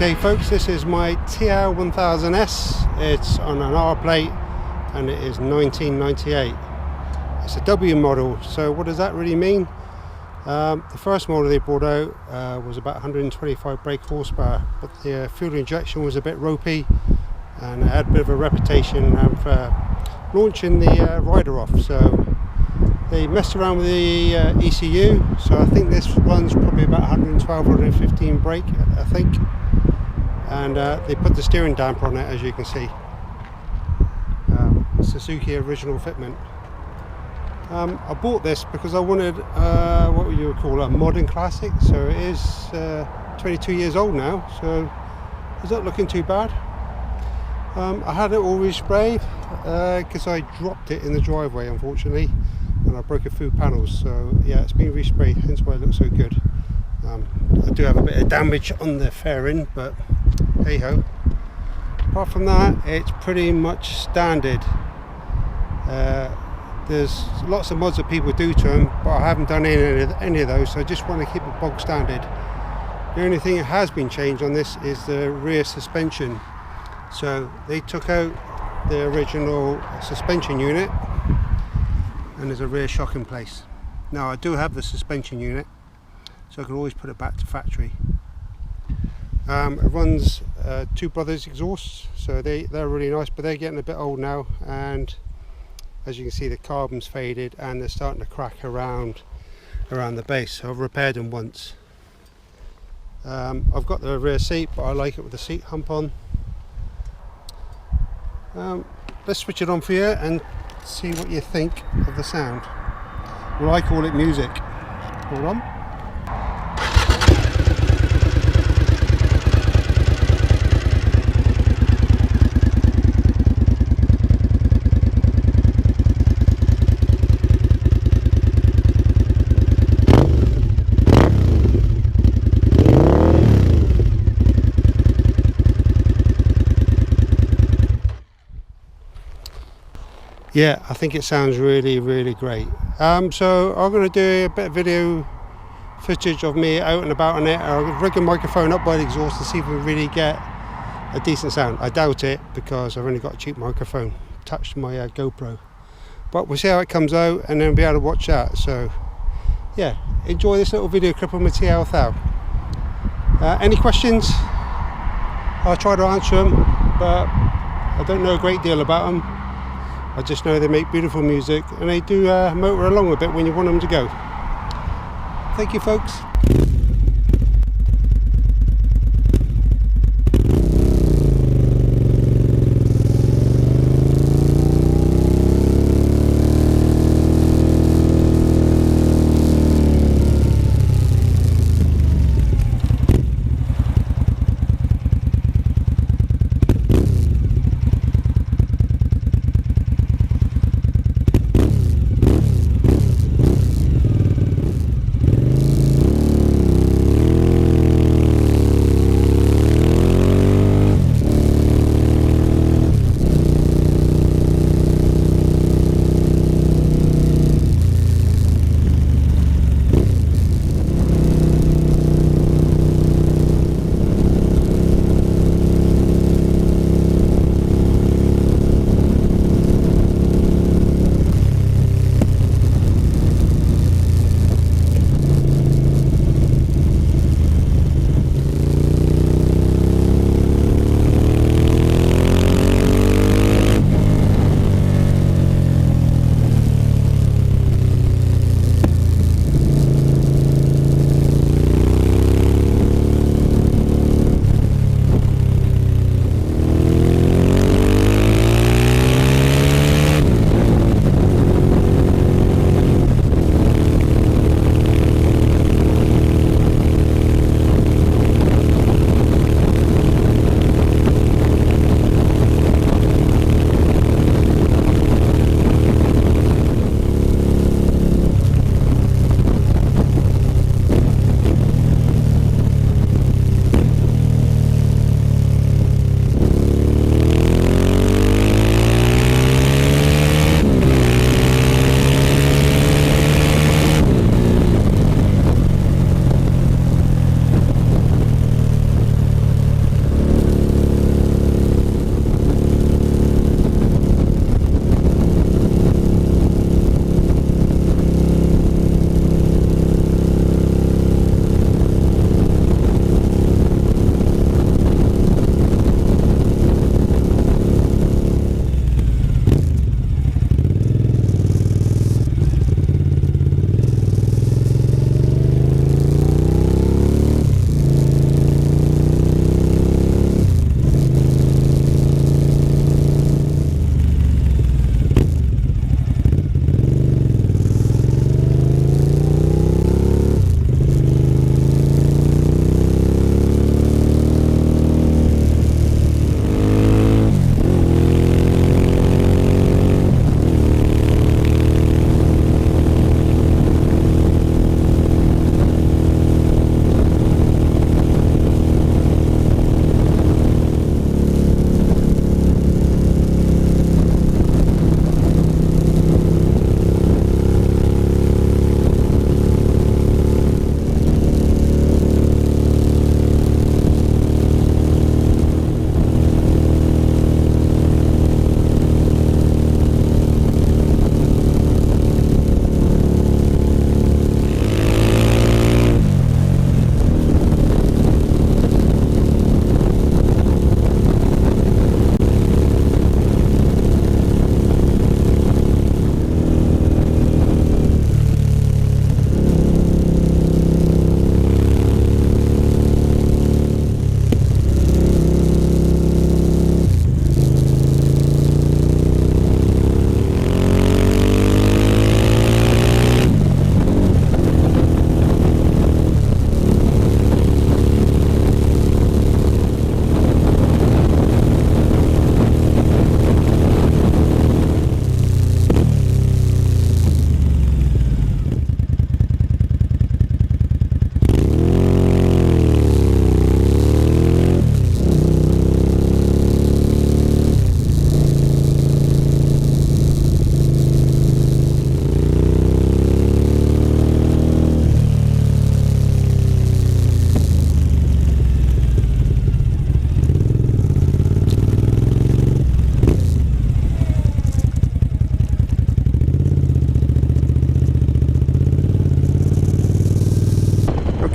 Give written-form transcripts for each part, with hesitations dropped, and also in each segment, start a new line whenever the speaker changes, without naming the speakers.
Okay folks, this is my TL1000s. It's on an R plate and it is 1998. It's a W model, so what does that really mean? The first model they brought out was about 125 brake horsepower, but the fuel injection was a bit ropey and it had a bit of a reputation for launching the rider off, so they messed around with the ECU, so I think this runs probably about 112, 115 brake, I think, and they put the steering damper on it, as you can see. Suzuki original fitment. I bought this because I wanted what would you call a modern classic, so it is 22 years old now, so it's not looking too bad. I had it all resprayed because I dropped it in the driveway, unfortunately, and I broke a few panels, so yeah, it's been resprayed, hence why it looks so good. I do have a bit of damage on the fairing, but hey ho. Apart from that, it's pretty much standard. There's lots of mods that people do to them, but I haven't done any of those, so I just want to keep it bog standard. The only thing that has been changed on this is the rear suspension. So they took out the original suspension unit and there's a rear shock in place. Now I do have the suspension unit, so I can always put it back to factory. It runs Two Brothers exhausts, so they're really nice, but they're getting a bit old now, and as you can see the carbon's faded and they're starting to crack around the base. So I've repaired them once. I've got the rear seat, but I like it with the seat hump on. Let's switch it on for you and see what you think of the sound. Well, I call it music. Hold on. Yeah, I think it sounds really great. So I'm going to do a bit of video footage of me out and about on it. I'll rig a microphone up by the exhaust to see if we really get a decent sound. I doubt it because I've only got a cheap microphone attached to my GoPro, but we'll see how it comes out and then be able to watch that. So yeah, enjoy this little video clip on my TL1000. Any questions? I'll try to answer them, but I don't know a great deal about them. I just know they make beautiful music and they do motor along a bit when you want them to go. Thank you folks.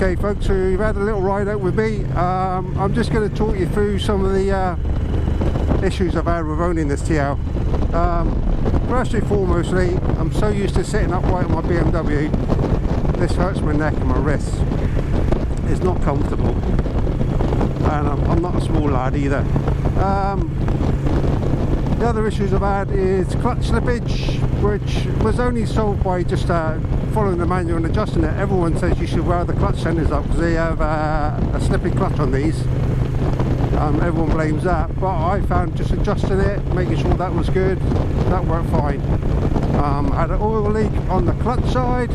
Okay folks, so you've had a little ride out with me. I'm just going to talk you through some of the issues I've had with owning this TL. First and foremostly, I'm so used to sitting upright on my BMW, this hurts my neck and my wrists. It's not comfortable, and I'm not a small lad either. The other issues I've had is clutch slippage, which was only solved by just following the manual and adjusting it. Everyone says you should wear the clutch senders up because they have a slipping clutch on these. Everyone blames that, but I found just adjusting it, making sure that was good, that worked fine. Had an oil leak on the clutch side.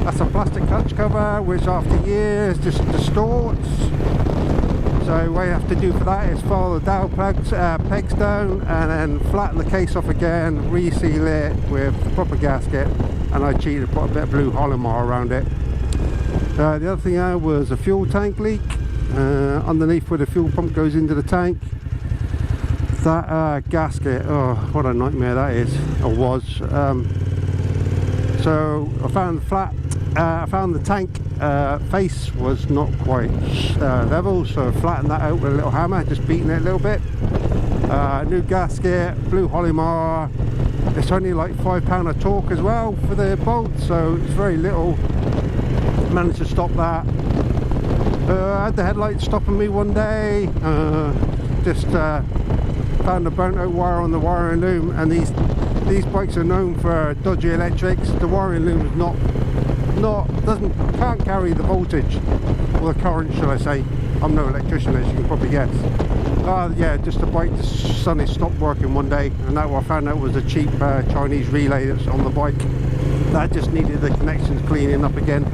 That's a plastic clutch cover which after years just distorts. So what you have to do for that is follow the dowel pegs down and then flatten the case off again, reseal it with the proper gasket, and I cheated, put a bit of blue Holomar around it. The other thing was a fuel tank leak underneath where the fuel pump goes into the tank. That gasket, oh what a nightmare that is, or was. So I found the tank face was not quite level, so I flattened that out with a little hammer, just beating it a little bit. New gasket, blue Holomar. It's only like £5 a torque as well for the bolt, so it's very little. Managed to stop that. I had the headlights stopping me one day. Just found a burnt out wire on the wiring loom, and these bikes are known for dodgy electrics. The wiring loom is can't carry the voltage or the current, shall I say. I'm no electrician, as you can probably guess. Yeah, just the bike just suddenly stopped working one day, and that what I found out was a cheap Chinese relay that's on the bike. That just needed the connections cleaning up again.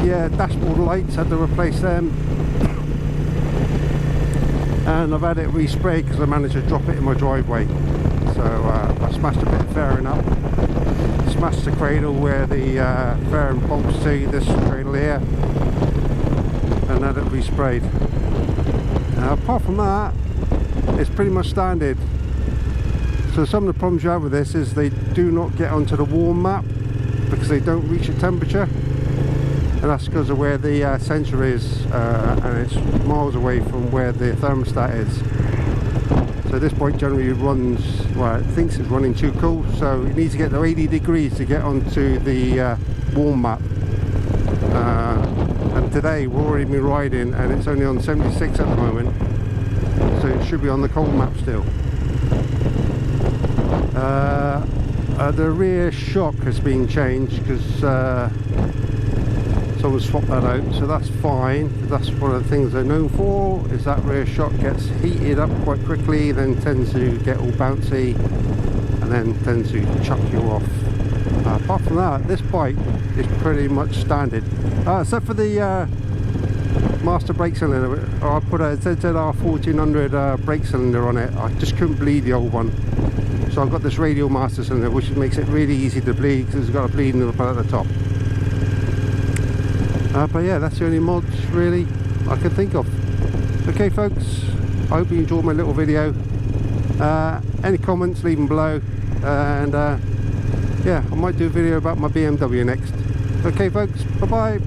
Yeah, dashboard lights, had to replace them. And I've had it resprayed because I managed to drop it in my driveway. So I smashed a bit of fairing up. Smashed the cradle where the fairing bolts to this cradle here, and had it resprayed. Apart from that, it's pretty much standard. So some of the problems you have with this is they do not get onto the warm map because they don't reach a temperature, and that's because of where the sensor is, and it's miles away from where the thermostat is. So this bike generally runs, well, it thinks it's running too cool, so it needs to get to 80 degrees to get onto the warm map. And today we've already been riding and it's only on 76 at the moment, so it should be on the cold map still. The rear shock has been changed because someone swapped that out, so that's fine. That's one of the things they're known for, is that rear shock gets heated up quite quickly, then tends to get all bouncy and then tends to chuck you off. Apart from that, this bike is pretty much standard, except for the master brake cylinder. I put a ZZR 1400 brake cylinder on it. I just couldn't bleed the old one, so I've got this radial master cylinder, which makes it really easy to bleed because it's got a bleeding nipple at the top. But yeah, that's the only mods really I can think of. Okay folks, I hope you enjoyed my little video. Any comments, leave them below, and yeah, I might do a video about my BMW next. Okay folks, bye bye.